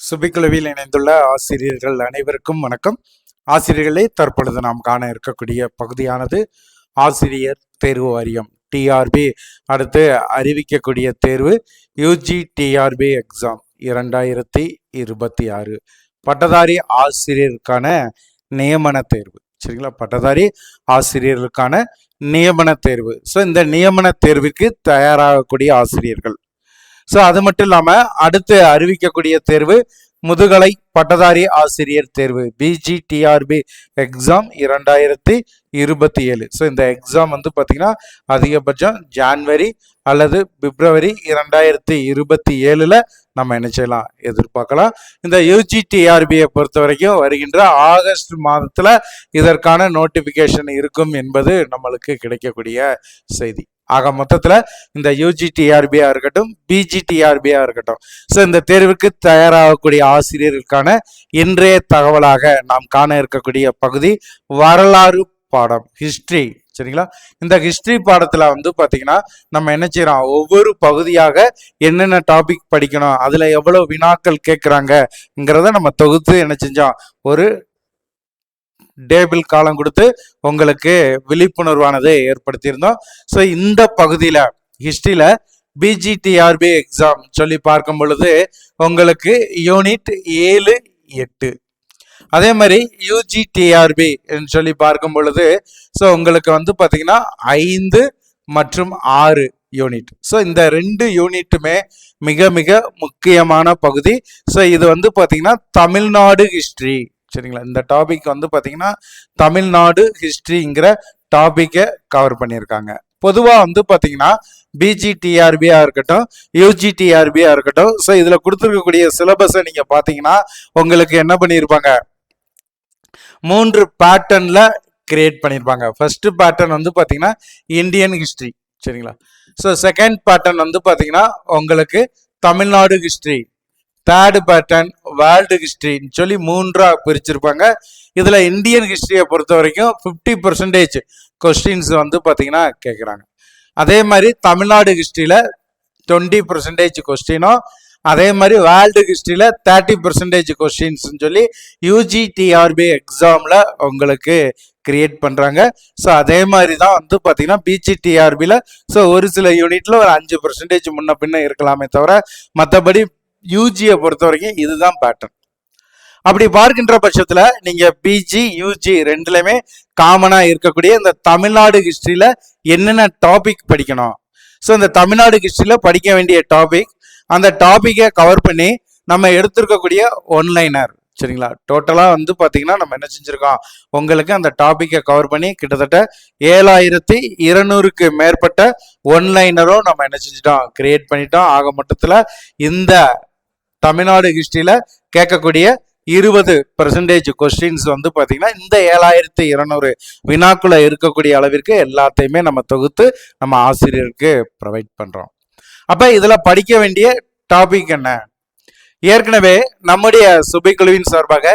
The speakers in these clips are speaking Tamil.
சுபிக்குழுவில் இணைந்துள்ள ஆசிரியர்கள் அனைவருக்கும் வணக்கம். ஆசிரியர்களே, தற்பொழுது நாம் காண இருக்கக்கூடிய பகுதியானது ஆசிரியர் தேர்வு வாரியம் டிஆர்பி அடுத்து அறிவிக்கக்கூடிய தேர்வு யூஜி டிஆர்பி எக்ஸாம் 2026 பட்டதாரி ஆசிரியருக்கான நியமன தேர்வு. சரிங்களா? பட்டதாரி ஆசிரியர்களுக்கான நியமன தேர்வு. ஸோ இந்த நியமன தேர்வுக்கு தயாராகக்கூடிய ஆசிரியர்கள். ஸோ அது மட்டும் இல்லாமல் அடுத்து அறிவிக்கக்கூடிய தேர்வு முதுகலை பட்டதாரி ஆசிரியர் தேர்வு பிஜிடிஆர்பி எக்ஸாம் 2027. ஸோ இந்த எக்ஸாம் வந்து பார்த்தீங்கன்னா அதிகபட்சம் ஜான்வரி அல்லது பிப்ரவரி 2027 நம்ம என்ன செய்யலாம், எதிர்பார்க்கலாம். இந்த யூஜிடிஆர்பியை பொறுத்த வரைக்கும் வருகின்ற ஆகஸ்ட் மாதத்தில் இதற்கான நோட்டிஃபிகேஷன் இருக்கும் என்பது நம்மளுக்கு கிடைக்கக்கூடிய செய்தி. ஆக மொத்தத்தில் இந்த யூஜிடிஆர்பியா இருக்கட்டும் பிஜிடிஆர்பியா இருக்கட்டும், ஸோ இந்த தேர்வுக்கு தயாராகக்கூடிய ஆசிரியர்களுக்கான இன்றைய தகவலாக நாம் காண இருக்கக்கூடிய பகுதி வரலாறு பாடம், ஹிஸ்டரி. சரிங்களா? இந்த ஹிஸ்டரி பாடத்துல வந்து பாத்தீங்கன்னா நம்ம என்ன செய்யறோம், ஒவ்வொரு பகுதியாக என்னென்ன டாபிக் படிக்கணும், அதுல எவ்வளவு வினாக்கள் கேட்கிறாங்கிறத நம்ம தொகுத்து என்ன செஞ்சோம், ஒரு டேபிள் காலம் கொடுத்து உங்களுக்கு விழிப்புணர்வானதை ஏற்படுத்தியிருந்தோம். ஸோ இந்த பகுதியில ஹிஸ்டரியில பிஜிடிஆர்பி எக்ஸாம் சொல்லி பார்க்கும் பொழுது உங்களுக்கு யூனிட் 7, 8. அதே மாதிரி யூஜிடிஆர்பி சொல்லி பார்க்கும் பொழுது ஸோ உங்களுக்கு வந்து பார்த்தீங்கன்னா 5 மற்றும் 6 யூனிட். ஸோ இந்த 2 யூனிட்டுமே மிக மிக முக்கியமான பகுதி. ஸோ இது வந்து பார்த்தீங்கன்னா தமிழ்நாடு ஹிஸ்டரி. சரிங்களா? இந்த டாபிக் வந்து பார்த்தீங்கன்னா தமிழ்நாடு ஹிஸ்டரிங்கிற டாபிக்கை கவர் பண்ணியிருக்காங்க. பொதுவாக வந்து பார்த்தீங்கன்னா பிஜிடிஆர்பியா இருக்கட்டும் யூஜிடிஆர்பியா இருக்கட்டும், ஸோ இதில் கொடுத்துருக்கக்கூடிய சிலபஸை நீங்கள் பார்த்தீங்கன்னா உங்களுக்கு என்ன பண்ணியிருப்பாங்க, 3 பேட்டர்ன்ல கிரியேட் பண்ணியிருப்பாங்க. ஃபர்ஸ்ட் பேட்டர்ன் வந்து பார்த்தீங்கன்னா இந்தியன் ஹிஸ்டரி. சரிங்களா? ஸோ செகண்ட் பேட்டர்ன் வந்து பார்த்தீங்கன்னா உங்களுக்கு Tamil Nadu history, third pattern world ஹிஸ்டரின்னு சொல்லி 3ஆ பிரிச்சிருப்பாங்க. இதில் இந்தியன் ஹிஸ்டரியை பொறுத்த வரைக்கும் 50% கொஸ்டின்ஸ் வந்து பார்த்தீங்கன்னா கேட்குறாங்க. அதே மாதிரி தமிழ்நாடு ஹிஸ்டரியில் 20% கொஸ்டினும், அதே மாதிரி வேர்ல்டு ஹிஸ்டரியில் 30% கொஸ்டின்ஸ் சொல்லி யூஜிடிஆர்பி எக்ஸாமில் உங்களுக்கு கிரியேட் பண்ணுறாங்க. ஸோ அதே மாதிரி தான் வந்து பார்த்தீங்கன்னா பிஜிடிஆர்பியில் ஸோ ஒரு சில யூனிட்டில் ஒரு 5% முன்ன பின்ன இருக்கலாமே தவிர மற்றபடி யூஜியை பொறுத்த வரைக்கும் இதுதான் பேட்டர்ன். அப்படி பார்க்கின்ற பட்சத்தில் நீங்கள் பிஜி யூஜி ரெண்டுலையுமே காமனாக இருக்கக்கூடிய இந்த தமிழ்நாடு ஹிஸ்டரியில் என்னென்ன டாபிக் படிக்கணும், ஸோ இந்த தமிழ்நாடு ஹிஸ்டரியில் படிக்க வேண்டிய டாபிக், அந்த டாப்பிக்கை கவர் பண்ணி நம்ம எடுத்திருக்கக்கூடிய ஒன்லைனர். சரிங்களா? டோட்டலாக வந்து பார்த்தீங்கன்னா நம்ம என்ன செஞ்சுருக்கோம், உங்களுக்கு அந்த டாப்பிக்கை கவர் பண்ணி கிட்டத்தட்ட 7200க்கு மேற்பட்ட ஒன்லைனரும் நம்ம என்ன செஞ்சிட்டோம், கிரியேட் பண்ணிட்டோம். ஆக மொத்தத்தில் இந்த தமிழ்நாடு ஹிஸ்டரியில் கேட்கக்கூடிய 20% கொஸ்டின்ஸ் வந்து பார்த்தீங்கன்னா இந்த 7200 வினாக்குள்ள இருக்கக்கூடிய அளவிற்கு எல்லாத்தையுமே நம்ம தொகுத்து நம்ம ஆசிரியருக்கு ப்ரொவைட் பண்ணுறோம். அப்போ இதில் படிக்க வேண்டிய டாபிக் என்ன, ஏற்கனவே நம்முடைய சுபைக்குழுவின் சார்பாக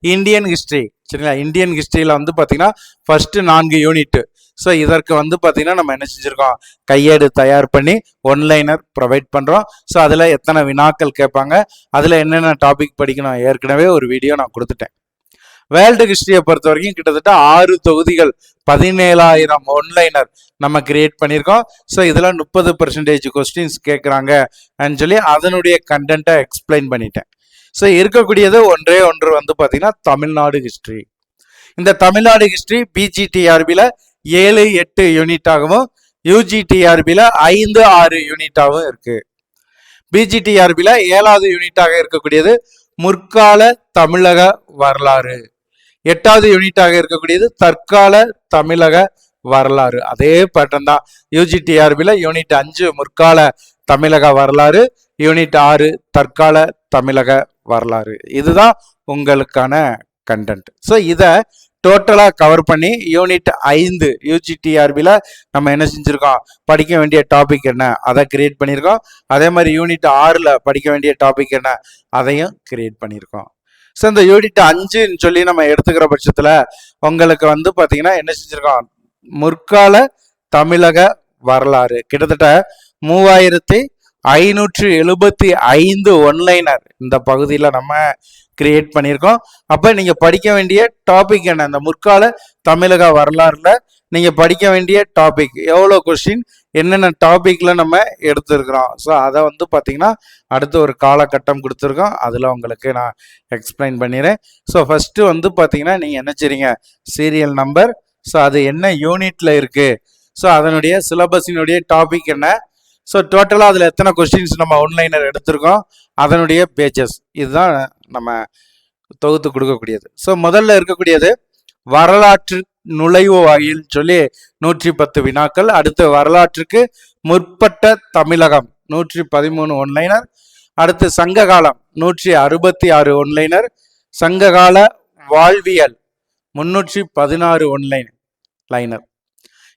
இந்தியன் ஹிஸ்டரி. சரிங்களா? இந்தியன் ஹிஸ்டரியில் வந்து பார்த்தீங்கன்னா ஃபர்ஸ்ட் 4 யூனிட். ஸோ இதற்கு வந்து பார்த்தீங்கன்னா நம்ம என்ன செஞ்சுருக்கோம், கையேடு தயார் பண்ணி ஒன்லைனர் ப்ரொவைட் பண்ணுறோம். ஸோ அதில் எத்தனை வினாக்கள் கேட்பாங்க, அதில் என்னென்ன டாபிக் படிக்கணும், ஏற்கனவே ஒரு வீடியோ நான் கொடுத்துட்டேன். வேர்ல்டு ஹிஸ்டரியை பொறுத்த வரைக்கும் கிட்டத்தட்ட 6 தொகுதிகள் 17,000 ஒன்லைனர் நம்ம கிரியேட் பண்ணியிருக்கோம். ஸோ இதில் 30% கொஸ்டின்ஸ் கேட்குறாங்கன்னு சொல்லி அதனுடைய கண்டென்ட்டை எக்ஸ்பிளைன் பண்ணிட்டேன். ஸோ இருக்கக்கூடியது ஒன்றே ஒன்று வந்து பார்த்தீங்கன்னா தமிழ்நாடு ஹிஸ்டரி. இந்த தமிழ்நாடு ஹிஸ்டரி பிஜிடிஆர்பியில் 7, 8 யூனிட்டாகவும் யூஜிடிஆர்பியில் 5, 6 யூனிட்டாகவும் இருக்கு. பிஜிடிஆர்பியில் 7வது யூனிட்டாக இருக்கக்கூடியது முற்கால தமிழக வரலாறு, 8வது யூனிட்டாக இருக்கக்கூடியது தற்கால தமிழக வரலாறு. அதே பேட்டர்ன் தான் யூஜிடிஆர்பியில் யூனிட் 5 முற்கால தமிழக வரலாறு, யூனிட் 6 தற்கால தமிழக வரலாறு. இதுதான் உங்களுக்கான கண்டென்ட். ஸோ இதை டோட்டலாக கவர் பண்ணி யூனிட் 5 யூஜிடிஆர்பியில் நம்ம என்ன செஞ்சுருக்கோம், படிக்க வேண்டிய டாபிக் என்ன அதை கிரியேட் பண்ணியிருக்கோம். அதே மாதிரி யூனிட் 6ல் படிக்க வேண்டிய டாபிக் என்ன அதையும் கிரியேட் பண்ணியிருக்கோம். ஸோ இந்த யூனிட் 5ன்னு சொல்லி நம்ம எடுத்துக்கிற பட்சத்தில் உங்களுக்கு வந்து பார்த்தீங்கன்னா என்ன செஞ்சுருக்கோம், முற்கால தமிழக வரலாறு கிட்டத்தட்ட 3000 575 ஒன்லைனர் இந்த பகுதியில் நம்ம கிரியேட் பண்ணியிருக்கோம். அப்போ நீங்கள் படிக்க வேண்டிய டாபிக் என்ன, இந்த முற்கால தமிழக வரலாறுல நீங்கள் படிக்க வேண்டிய டாபிக் எவ்வளோ கொஸ்டின் என்னென்ன டாப்பிக்கில் நம்ம எடுத்துருக்குறோம். ஸோ அதை வந்து பார்த்தீங்கன்னா அடுத்து ஒரு காலகட்டம் கொடுத்துருக்கோம், அதில் உங்களுக்கு நான் எக்ஸ்பிளைன் பண்ணிடுறேன். ஸோ ஃபஸ்ட்டு வந்து பார்த்தீங்கன்னா நீங்கள் என்ன செய்றீங்க, சீரியல் நம்பர், ஸோ அது என்ன யூனிட்டில் இருக்குது, ஸோ அதனுடைய சிலபஸினுடைய டாபிக் என்ன, ஸோ டோட்டலாக அதில் எத்தனை கொஸ்டின்ஸ் நம்ம ஒன்லைனர் எடுத்திருக்கோம், அதனுடைய பேஜஸ், இதுதான் நம்ம தொகுத்து கொடுக்கக்கூடியது. ஸோ முதல்ல இருக்கக்கூடியது வரலாற்று நுழைவு வாயில் சொல்லி 110 வினாக்கள். அடுத்து வரலாற்றுக்கு முற்பட்ட தமிழகம் 113 ஒன்லைனர். அடுத்து சங்க காலம் 166 ஒன்லைனர். சங்ககால வாழ்வியல் 316 ஒன்லைனர்.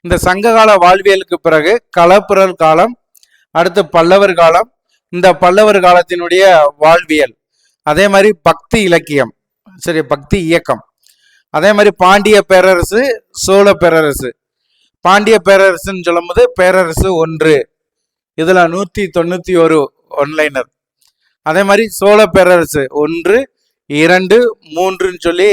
இந்த சங்ககால வாழ்வியலுக்கு பிறகு களப்பிரல் காலம், அடுத்து பல்லவர் காலம், இந்த பல்லவர் காலத்தினுடைய வாழ்வியல், அதே மாதிரி பக்தி இலக்கியம், சரி பக்தி இயக்கம், அதே மாதிரி பாண்டிய பேரரசு, சோழ பேரரசு. பாண்டிய பேரரசுன்னு சொல்லும் போது பேரரசு 1, இதுல 191 ஒன்லைனர். அதே மாதிரி சோழ பேரரசு 1, 2, 3ன்னு சொல்லி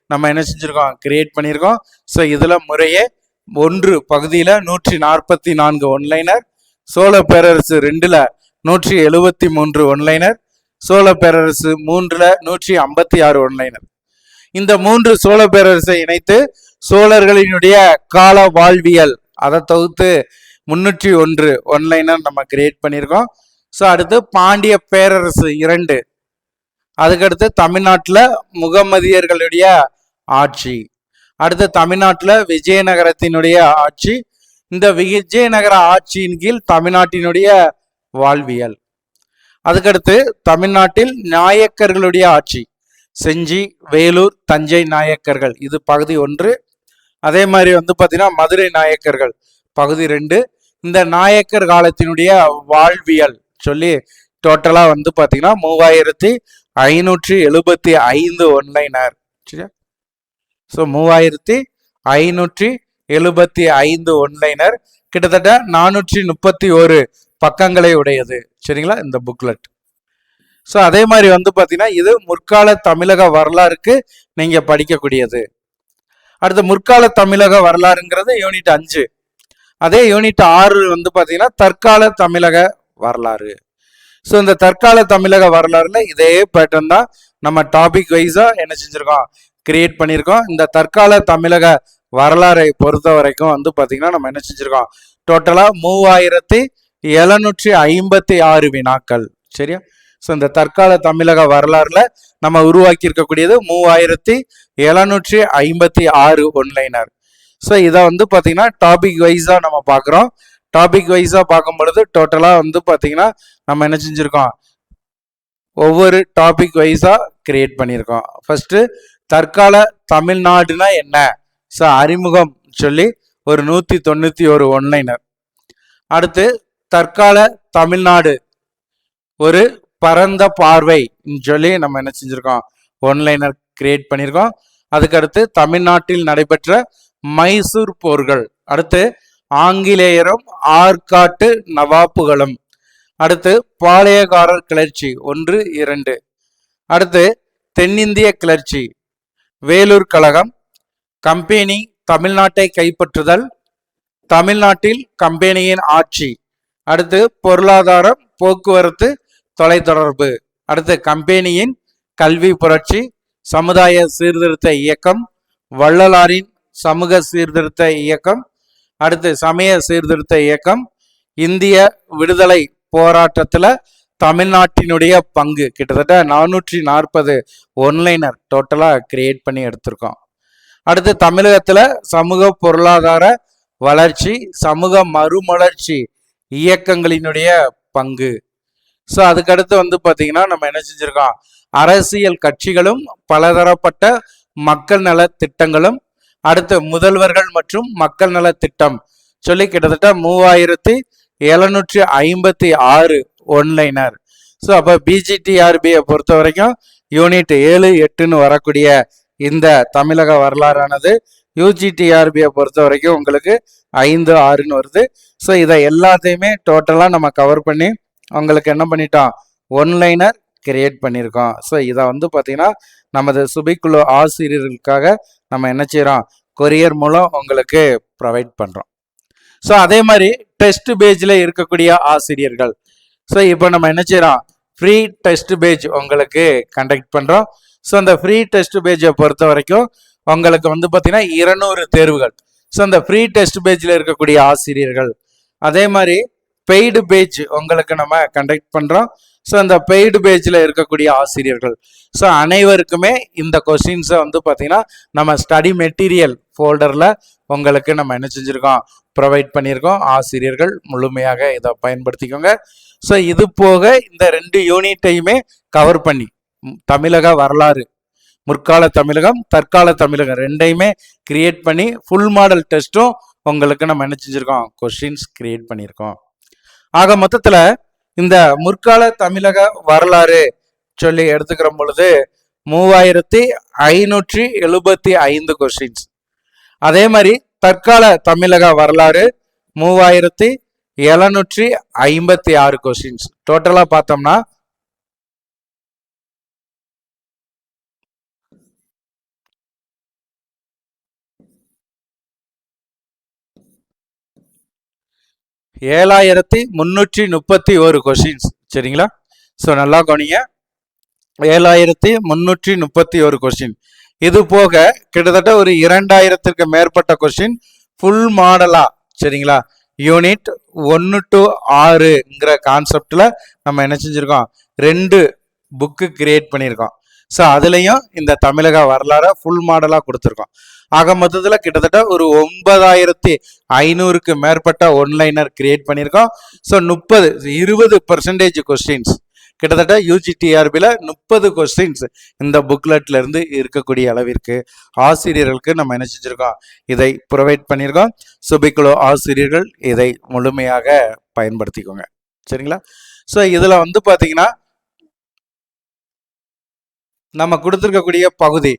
நம்ம என்ன செஞ்சிருக்கோம், கிரியேட் பண்ணியிருக்கோம். ஸோ இதுல முறையே 1 பகுதியில 144 ஒன்லைனர், சோழ பேரரசு 2ல 173 ஒன்லைனர், சோழ பேரரசு 3ல 156 ஒன்லைனர். இந்த 3 சோழ பேரரசை இணைத்து சோழர்களினுடைய கால வாழ்வியல் அதை தொகுத்து 301 ஒன்லைனர் நம்ம கிரியேட் பண்ணியிருக்கோம். ஸோ அடுத்து பாண்டிய பேரரசு 2, அதுக்கடுத்து தமிழ்நாட்டில் முகமதியர்களுடைய ஆட்சி, அடுத்து தமிழ்நாட்டில் விஜயநகரத்தினுடைய ஆட்சி, இந்த விஜயநகர ஆட்சியின் கீழ் தமிழ்நாட்டினுடைய வாழ்வியல், அதுக்கடுத்து தமிழ்நாட்டில் நாயக்கர்களுடைய ஆட்சி, செஞ்சி, வேலூர், தஞ்சை நாயக்கர்கள், இது பகுதி 1. அதே மாதிரி வந்து பார்த்தீங்கன்னா மதுரை நாயக்கர்கள் பகுதி 2. இந்த நாயக்கர் காலத்தினுடைய வாழ்வியல் சொல்லி டோட்டலாக வந்து பார்த்தீங்கன்னா 3575 ஒன்லைனர். சரியா? ஸோ 3575 ஒன்லைனர், கிட்டத்தட்ட 431 பக்கங்களை உடையது. சரிங்களா இந்த புக்லெட். ஸோ அதே மாதிரி வந்து பார்த்தீங்கன்னா இது முற்கால தமிழக வரலாறுக்கு நீங்கள் படிக்கக்கூடியது. அடுத்து முற்கால தமிழக வரலாறுங்கிறது யூனிட் 5. அதே யூனிட் 6 வந்து பார்த்தீங்கன்னா தற்கால தமிழக வரலாறு. ஸோ இந்த தற்கால தமிழக வரலாறுல இதே பேட்டர்ன் தான் நம்ம டாபிக் வைஸாக என்ன செஞ்சுருக்கோம், கிரியேட் பண்ணியிருக்கோம். இந்த தற்கால தமிழக வரலாறை பொறுத்த வரைக்கும் வந்து பார்த்தீங்கன்னா நம்ம என்ன செஞ்சுருக்கோம், டோட்டலாக 3756 வினாக்கள். சரியா? ஸோ இந்த தற்கால தமிழக வரலாறுல நம்ம உருவாக்கி இருக்கக்கூடியது 3756 ஒன்லைனர். ஸோ இதை வந்து பார்த்தீங்கன்னா டாபிக் வைஸாக நம்ம பார்க்குறோம். டாபிக் வைஸாக பார்க்கும் பொழுது டோட்டலாக வந்து பார்த்தீங்கன்னா நம்ம என்ன செஞ்சுருக்கோம், ஒவ்வொரு டாபிக் வைஸாக கிரியேட் பண்ணியிருக்கோம். ஃபர்ஸ்ட்டு தற்கால தமிழ்நாடுனா என்ன, ஸோ அறிமுகம் சொல்லி ஒரு 191 ஒன்லைனர். அடுத்து தற்கால தமிழ்நாடு ஒரு பரந்த பார்வை சொல்லி நம்ம என்ன செஞ்சுருக்கோம், ஒன்லைனர் கிரியேட் பண்ணியிருக்கோம். அதுக்கடுத்து தமிழ்நாட்டில் நடைபெற்ற மைசூர் போர்கள், அடுத்து ஆங்கிலேயரும் ஆற்காட்டு நவாப்புகளும், அடுத்து பாளையக்காரர் கிளர்ச்சி 1, 2, அடுத்து தென்னிந்திய கிளர்ச்சி, வேலூர் கழகம், கம்பெனி தமிழ்நாட்டை கைப்பற்றுதல், தமிழ்நாட்டில் கம்பெனியின் ஆட்சி, அடுத்து பொருளாதாரம், போக்குவரத்து, தொலைத்தொடர்பு, அடுத்து கம்பெனியின் கல்வி புரட்சி, சமுதாய சீர்திருத்த இயக்கம், வள்ளலாரின் சமூக சீர்திருத்த இயக்கம், அடுத்து சமய சீர்திருத்த இயக்கம், இந்திய விடுதலை போராட்டத்தில் தமிழ்நாட்டினுடைய பங்கு, கிட்டத்தட்ட 440 ஒன்லைனர் டோட்டலாக கிரியேட் பண்ணி எடுத்திருக்கோம். அடுத்து தமிழகத்தில் சமூக பொருளாதார வளர்ச்சி, சமூக மறுமலர்ச்சி இயக்கங்களினுடைய பங்கு. ஸோ அதுக்கடுத்து வந்து பார்த்தீங்கன்னா நம்ம என்ன செஞ்சுருக்கோம், அரசியல் கட்சிகளும் பலதரப்பட்ட மக்கள் நல திட்டங்களும், அடுத்து முதல்வர்கள் மற்றும் மக்கள் நல திட்டம் சொல்லி கிட்டத்தட்ட 3756 ஒன்லைனர். ஸோ அப்போ பிஜிடிஆர்பியை பொறுத்த வரைக்கும் யூனிட் 7, 8ன்னு வரக்கூடிய இந்த தமிழக வரலாறானது யூஜிடிஆர்பியை பொறுத்த வரைக்கும் உங்களுக்கு 5, 6ன்னு வருது. ஸோ இதை எல்லாத்தையுமே டோட்டலாக நம்ம கவர் பண்ணி உங்களுக்கு என்ன பண்ணிட்டோம், ஒன்லைனர் கிரியேட் பண்ணியிருக்கோம். ஸோ இதை வந்து பார்த்தீங்கன்னா நமது சுபிக்குழு ஆசிரியர்களுக்காக நம்ம என்ன செய்கிறோம், கொரியர் மூலம் உங்களுக்கு ப்ரொவைட் பண்ணுறோம். ஸோ அதே மாதிரி டெஸ்ட் பேஜில் இருக்கக்கூடிய ஆசிரியர்கள், ஸோ இப்போ நம்ம என்ன செய்கிறோம், ஃப்ரீ டெஸ்ட் பேஜ் உங்களுக்கு கண்டக்ட் பண்ணுறோம். ஸோ அந்த ஃப்ரீ டெஸ்ட் பேஜை பொறுத்த வரைக்கும் உங்களுக்கு வந்து பார்த்தீங்கன்னா 200 தேர்வுகள். ஸோ அந்த ஃப்ரீ டெஸ்ட் பேஜில் இருக்கக்கூடிய ஆசிரியர்கள், அதே மாதிரி பெய்டு பேஜ் உங்களுக்கு நம்ம கண்டக்ட் பண்ணுறோம். ஸோ அந்த பெய்டு பேஜில் இருக்கக்கூடிய ஆசிரியர்கள், ஸோ அனைவருக்குமே இந்த கொஸ்டின்ஸை வந்து பார்த்தீங்கன்னா நம்ம ஸ்டடி மெட்டீரியல் ஃபோல்டரில் உங்களுக்கு நம்ம என்ன செஞ்சுருக்கோம், ப்ரொவைட் பண்ணியிருக்கோம். ஆசிரியர்கள் முழுமையாக இதை பயன்படுத்திக்கோங்க. ஸோ இது போக இந்த 2 யூனிட்டையுமே கவர் பண்ணி தமிழக வரலாறு, முற்கால தமிழகம், தற்கால தமிழகம் ரெண்டையுமே கிரியேட் பண்ணி ஃபுல் மாடல் டெஸ்ட்டும் உங்களுக்கு நம்ம என்ன செஞ்சுருக்கோம், கொஸ்டின்ஸ் கிரியேட் பண்ணியிருக்கோம். ஆக மொத்தத்தில் இந்த முற்கால தமிழக வரலாறு சொல்லி எடுத்துக்கிற பொழுது 3575 கொஸ்டின்ஸ். அதே மாதிரி தற்கால தமிழக வரலாறு 3756 கொஸ்டின்ஸ். டோட்டலா பார்த்தோம்னா 7331 கொஸ்டின்ஸ். சரிங்களா? ஸோ நல்லா கவனிங்க, 7331 கொஸ்டின். இது போக கிட்டத்தட்ட ஒரு 2000க்கு மேற்பட்ட கொஸ்டின் ஃபுல் மாடலா, சரிங்களா, யூனிட் 1 to 6ங்கிற கான்செப்ட்ல நம்ம என்ன செஞ்சிருக்கோம், 2 புக்கு கிரியேட் பண்ணியிருக்கோம். ஸோ அதுலேயும் இந்த தமிழக வரலாறை ஃபுல் மாடலாக கொடுத்துருக்கோம். ஆக மொத்தத்தில் கிட்டத்தட்ட ஒரு 9500க்கு மேற்பட்ட ஒன்லைனர் கிரியேட் பண்ணியிருக்கோம். ஸோ 20% கொஸ்டின்ஸ் கிட்டத்தட்ட யூஜிடிஆர்பியில் 30 கொஸ்டின்ஸ் இந்த புக்லெட்ல இருந்து இருக்கக்கூடிய அளவிற்கு ஆசிரியர்களுக்கு நம்ம என்ன செஞ்சிருக்கோம், இதை ப்ரொவைட் பண்ணியிருக்கோம். சுபிக்குழு ஆசிரியர்கள் இதை முழுமையாக பயன்படுத்திக்கோங்க. சரிங்களா? ஸோ இதில் வந்து பார்த்தீங்கன்னா நம்ம கொடுத்துருக்கக்கூடிய பகுதி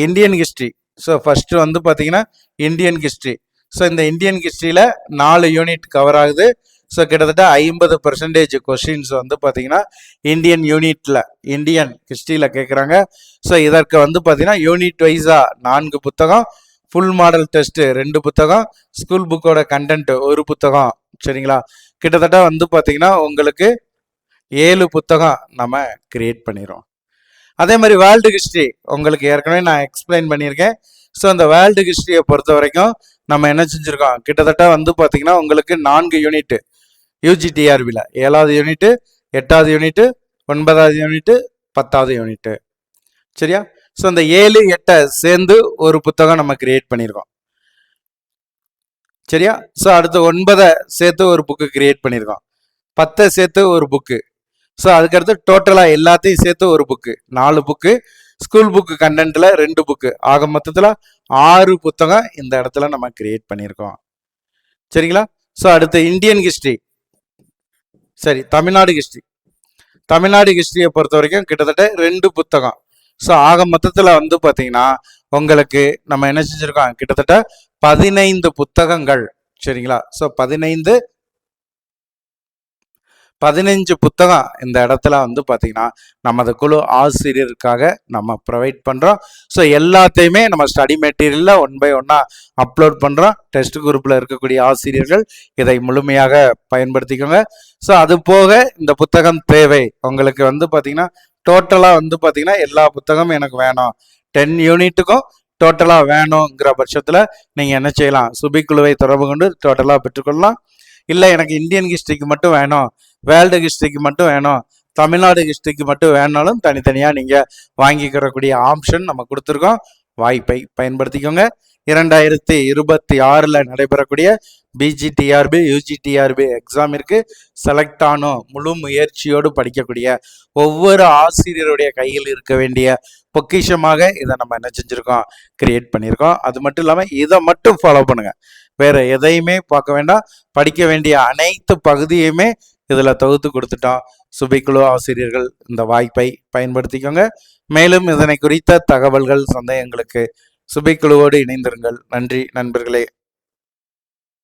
இந்தியன் ஹிஸ்ட்ரி. ஸோ ஃபஸ்ட்டு வந்து பார்த்தீங்கன்னா இந்தியன் ஹிஸ்ட்ரி. ஸோ இந்த இந்தியன் ஹிஸ்ட்ரியில் 4 யூனிட் கவர் ஆகுது. ஸோ கிட்டத்தட்ட 50% கொஸ்டின்ஸ் வந்து பார்த்தீங்கன்னா இந்தியன் யூனிட்டில், இந்தியன் ஹிஸ்ட்ரியில் கேட்குறாங்க. ஸோ இதற்கு வந்து பார்த்தீங்கன்னா யூனிட் வைஸாக 4 புத்தகம், ஃபுல் மாடல் டெஸ்ட்டு 2 புத்தகம், ஸ்கூல் புக்கோட கண்டென்ட் 1 புத்தகம். சரிங்களா? கிட்டத்தட்ட வந்து பார்த்தீங்கன்னா உங்களுக்கு 7 புத்தகம் நம்ம கிரியேட் பண்ணிடுறோம். அதே மாதிரி வேர்ல்டு ஹிஸ்ட்ரி உங்களுக்கு ஏற்கனவே நான் எக்ஸ்பிளைன் பண்ணியிருக்கேன். ஸோ அந்த வேர்ல்டு ஹிஸ்ட்ரியை பொறுத்த வரைக்கும் நம்ம என்ன செஞ்சுருக்கோம், கிட்டத்தட்ட வந்து பார்த்தீங்கன்னா உங்களுக்கு 4 யூனிட்டு யூஜிடிஆர்பியில், 7வது யூனிட்டு, 8வது யூனிட்டு, 9வது யூனிட்டு, 10வது யூனிட்டு. சரியா? ஸோ அந்த 7, 8 சேர்ந்து ஒரு புத்தகம் நம்ம கிரியேட் பண்ணியிருக்கோம். சரியா? ஸோ அடுத்து 9 சேர்த்து ஒரு புக்கு கிரியேட் பண்ணியிருக்கோம், 10 சேர்த்து ஒரு புக்கு. ஸோ அதுக்கடுத்து டோட்டலாக எல்லாத்தையும் சேர்த்து ஒரு புக்கு, 4 புக்கு, ஸ்கூல் புக்கு கண்டென்ட்டில் 2 புக்கு, ஆக மொத்தத்தில் 6 புத்தகம் இந்த இடத்துல நம்ம கிரியேட் பண்ணியிருக்கோம். சரிங்களா? ஸோ அடுத்து இந்தியன் ஹிஸ்ட்ரி, சரி தமிழ்நாடு ஹிஸ்ட்ரி. தமிழ்நாடு ஹிஸ்ட்ரியை பொறுத்த வரைக்கும் கிட்டத்தட்ட 2 புத்தகம். ஸோ ஆக மொத்தத்தில் வந்து பார்த்தீங்கன்னா உங்களுக்கு நம்ம என்ன செஞ்சுருக்கோம், கிட்டத்தட்ட 15 புத்தகங்கள். சரிங்களா? ஸோ 15 புத்தகம் இந்த இடத்துல வந்து பார்த்தீங்கன்னா நமது குழு ஆசிரியருக்காக நம்ம ப்ரொவைட் பண்ணுறோம். ஸோ எல்லாத்தையுமே நம்ம ஸ்டடி மெட்டீரியலில் 1 by 1 அப்லோட் பண்ணுறோம். டெஸ்ட் குரூப்பில் இருக்கக்கூடிய ஆசிரியர்கள் இதை முழுமையாக பயன்படுத்திக்கோங்க. ஸோ அது போக இந்த புத்தகம் தேவை உங்களுக்கு வந்து பார்த்தீங்கன்னா டோட்டலாக வந்து பார்த்தீங்கன்னா எல்லா புத்தகமும் எனக்கு வேணும், 10 யூனிட்டுக்கும் டோட்டலாக வேணுங்கிற பட்சத்தில் நீங்கள் என்ன செய்யலாம், சுபிக்குழுவை தொடர்பு கொண்டு டோட்டலாக பெற்றுக்கொள்ளலாம். இல்லை எனக்கு இந்தியன் ஹிஸ்ட்ரிக்கு மட்டும் வேணும், வேர்ல்டு ஹிஸ்ட்ரிக்கு மட்டும் வேணும், தமிழ்நாடு ஹிஸ்ட்ரிக்கு மட்டும் வேணாலும் தனித்தனியாக நீங்கள் வாங்கிக்கிறக்கூடிய ஆப்ஷன் நம்ம கொடுத்துருக்கோம். வாய்ப்பை பயன்படுத்திக்கோங்க. 2026 நடைபெறக்கூடிய பிஜிடிஆர்பி யூஜிடிஆர்பி எக்ஸாமிற்கு செலக்ட் ஆனோம் முழு முயற்சியோடு படிக்கக்கூடிய ஒவ்வொரு ஆசிரியருடைய கையில் இருக்க வேண்டிய பொக்கிஷமாக இதை நம்ம என்ன செஞ்சுருக்கோம், கிரியேட் பண்ணியிருக்கோம். அது மட்டும் இல்லாமல் இதை மட்டும் ஃபாலோ பண்ணுங்கள், வேற எதையுமே பார்க்க வேண்டாம். படிக்க வேண்டிய அனைத்து பகுதியுமே இதில் தொகுத்து கொடுத்துட்டோம். சுபிக்குழு ஆசிரியர்கள் இந்த வாய்ப்பை பயன்படுத்திக்கோங்க. மேலும் இதனை குறித்த தகவல்கள், சந்தேகங்களுக்கு சுபிக்குழுவோடு இணைந்திருங்கள். நன்றி நண்பர்களே.